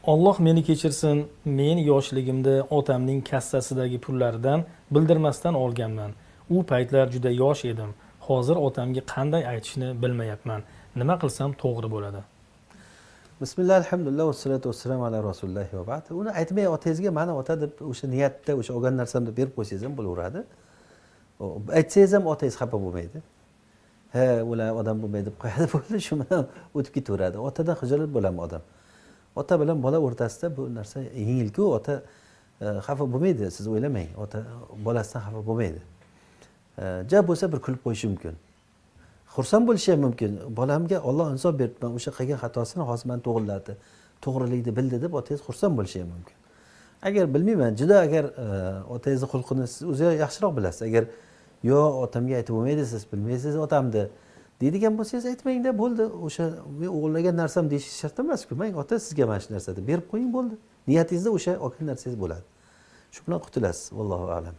Alloh meni kechirsin, men yoshligimda otamning kassasidagi pullardan bildirmasdan olganman. U paytlar juda yosh edim. Hozir otamga qanday aytishni bilmayapman. Nima qilsam to'g'ri bo'ladi? Bismillah, alhamdulillah, vassalatu vassalamu ala rasulillohi va ba'd. Uni aytmay otangizga mana ota deb o'sha niyatda o'sha olgan narsamni berib qo'ysangiz ham bo'laveradi. Aytsangiz ham otangiz xafa bo'lmaydi. He, ular odam bo'lmaydi deb qo'yadi, bo'ldi, shu bilan o'tib ketaveradi. Otadan xijolat bo'ladi odam. Ota bilan bola o'rtasida bu narsa yengil-ku, ota xafa bo'lmaydi, siz o'ylamang. Ota bolasidan xafa bo'lmaydi. Ja bo'lsa bir kulib qo'yishi mumkin. Xursand bo'lishi ham mumkin. Bolamga Alloh insof beribdi, men o'sha qilgan xatosini hozir men to'g'riladi, to'g'rilikni bildi deb otangiz xursand bo'lishi ham mumkin. Agar bilmayman, juda agar otangizni xulqini siz o'zi yaxshiroq bilasiz. Agar yo otamga aytib bo'lmaydi, siz bilmaysiz otamni deydigan bo'lsangiz aytmangda bo'ldi. O'sha men o'g'irlagan narsam deyish shart emas-ku. Men ota sizga mana shu narsani berib qo'ying bo'ldi. Niyatingizda o'sha olgan narsangiz bo'ladi. Shu bilan qutulasiz. Vallohu a'lam.